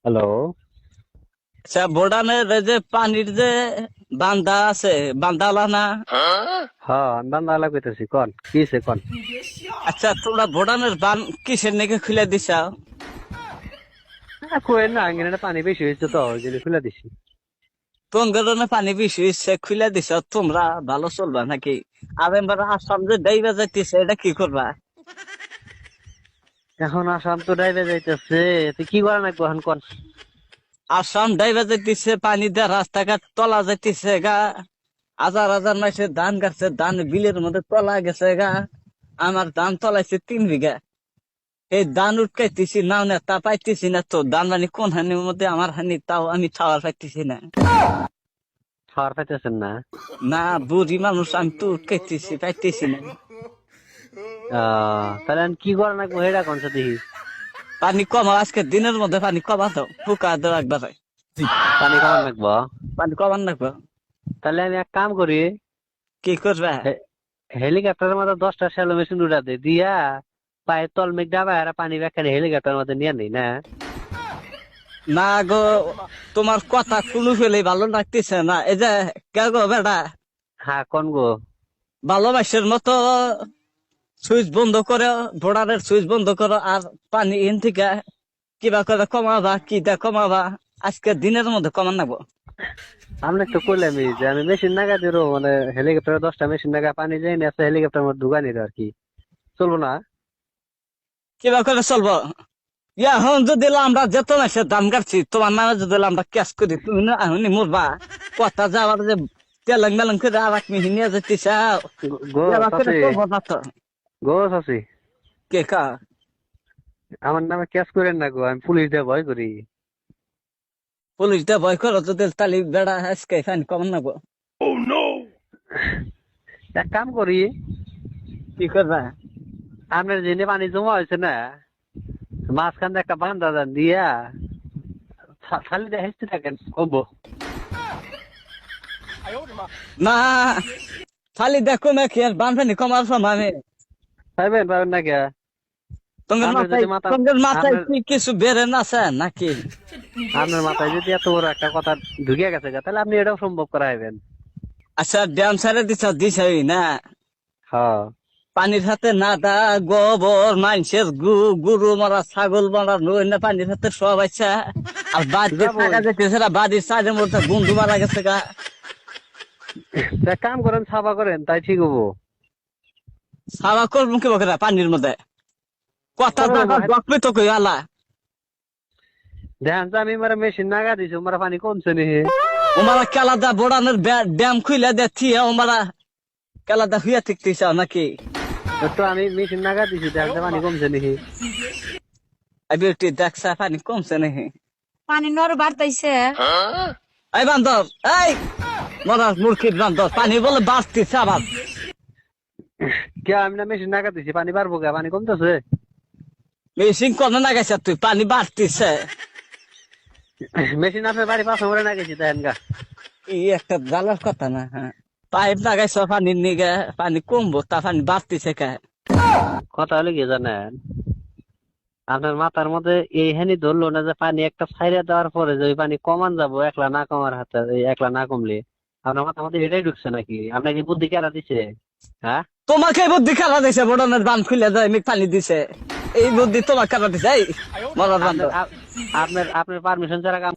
Hello. আচ্ছা, ভুটানের এই যে পানির যে বান্দা আছে, বান্দালা না? হ্যাঁ, আমি বান্দালা কইতেছি। কোন কি হইছে কোন? আচ্ছা, তোমরা ভুটানের বান কিসের নাকি খুলে দিছাও? কোয়েন না, আঙ্গিনাটা পানি বেশি হয়েছে তো ওই জন্য খুলে দিছি। কোন কারণে পানি বেশি হচ্ছে খুলে দিছ? তোমরা ভালো চলবা নাকি? আর এবার আসাম যে ডাইবা যাইতেছে, এটা কি করবা? এখন আসাম তো ডাইবে যাইতেছে, তুই কি করা নাকবো এখন কোন? আসাম ডাইবা যাইতেছে, পানি দিয়ে রাস্তাঘাট তলা যাইতেছে গা। হাজার হাজার মাসে ধান গাছছে, ধান বিলের মধ্যে তলা গেছে গা। আমার ধান তলাইছে 3 বিঘা। এই ধান উঠকাইতেছি নাও না, তা পাইতেছি না তো। ধান মানে কোন হানির মধ্যে আমার হানি, তাও আমি খাওয়ার পাইতেছি না। খাওয়ার পাইতেছেন না? না, বুড়ি মানুষ, আমি তো উঠকাইতেছি পাইতেছি না। তাহলে এখন কি করা নাকবো হেডা কোন সে দেখি। পানি কমাও, আজকে দিনের মধ্যে পানি কমা দাও, ফুকা দাও একবারে। পানি কমান নাকবো? পানি কমান লাগবে। তাহলে আমি এক কাম করি, কি করবে? হেলিকপ্টারের মধ্যে 10টা শ্যালো মেশিন উড়া দে দিয়া পায়ের তল মেঘ ডাবা আর পানি ব্যাখ্যা হেলিকপ্টারের মধ্যে নিয়ে নেই না। না গো, তোমার কথা কোনো ফেলে ভালো লাগতেছে না। এই যে কে গো বেটা, হ্যাঁ কোন গো? ভালোবাসার মতো সুইচ বন্ধ করো, ভোডারের সুইচ বন্ধ করো, আর পানি ইন থেকে কিবা করে কমাবা, কি দা কমাবা। আজকে দিনের মধ্যে কমান নাগবো। আমি তো করলামই যে আমি মেশিন নাগা দিল মানে হেলিকপ্টারে 10টা মেশিন নাগা পানি যাই না হেলিকপ্টার মধ্যে ঢুকা নিল আর কি। চলবো না? কিবা করে চলবো? এখন যদি আমরা যেত না সে দাম কাটছি, তোমার নামে যদি আমরা ক্যাশ করি, তুমি না এখনই মরবা। কথা যাওয়ার যে তেলেং মেলেং করে আর এক মিহি নিয়ে যেতে চাও, গো করে চাচি, করবো না তো। গো চাচি, কে কা? আমার নামে ক্যাশ করেন না গো, আমি পুলিশ দিয়ে ভয় করি। পুলিশ দিয়ে ভয় করো যদি, তালি বেড়া আজকে ফাইন কমান নাগবো। এক কাম করি, কি করবা? আপনার যেনে পানি জমা হয়েছে না, মাঝখান দিয়ে একটা বান্ধা দেন দিয়া খালি দিয়ে হেসতে থাকেন কমবো। না, খালি দেখো না কি আর বানফানি কমার সময় আমি। পাইবেন পাবেন না কে? তোমার আপনার মাথায় যদি মাথা তোমার মাথায় আপনার কি কিছু বেড়ে না আছে নাকি? আপনার মাথায় যদি এত বড় একটা কথা ঢুকে গেছে গা, তাহলে আপনি এটাও সম্ভব করাইবেন। আচ্ছা, ড্যাম ছেড়ে দিছাই না? হ্যাঁ, পানির সাথে নাদা, গোবর, মাংসের গরু মারা, ছাগল মারা, নই না পানির সাথে সব আচ্ছা। আর বাড়িতে যাবই। থাকা যেতেছে না, বাড়ির সাইডের মধ্যে বন্ধু মারা গেছে গা। এক কাম করেন, সাফা করেন, তাই ঠিক হবো। সাবা করবো কি বকরা পানির মধ্যে? কথা করবেন টাকা ডকবে তো কই আলা। দেখেন তো আমি মারা মেশিন নাগা দিছি, মারা পানি কমছে নি। ওমারা কেলাদা বোড়ানোর ড্যাম খুইলে দেখি, ওমারা কেলাদা হইয়া থাকতেছ নাকি? তো আমি মেশিন নাগা দিছি, দেখেন তো পানি কমছে নি। আমি একটু দেখছা পানি কমছে নাকি? পানি নর বাড়তাইছে। এই বান্ধব, এই মরার মূর্খির বান্ধব, পানি বলে বাড়তেছে আবার। কে আমি না মেশিন নাগা দিছি, পানি বাড়বো কে? পানি কমতেছে। মেশিন কোন না গেছে তুই, পানি বাড়তেছে। মেশিন আপনার বাড়ি পাশে মরে না গেছি দেখেন গা। এই একটা জ্বালার কথা না, হ্যাঁ। পাইপ লাগাইছ পানির নিগে, পানি কমবো, তা পানি বাড়তেছে কে? কথা হলে কি জানেন, আপনার মাথার মধ্যে এই হানি ধরলো না যে পানি একটা ছাইরে দেওয়ার পরে যে ওই পানি কমান যাবো একলা না কমার হাতে, এই একলা না কমলে। আপনার মাথার মধ্যে এটাই ঢুকছে নাকি? আপনাকে বুদ্ধি কেরা দিছে? হ্যাঁ, তোমাকে বুদ্ধি খেলা দিছে, বড়নের বান খুলে যায় পানি দিছে। এই বুদ্ধি তোমার খেলা দিছে, এই মরার আপনার বান্ধব। আপনার আপনার পারমিশন ছাড়া কাম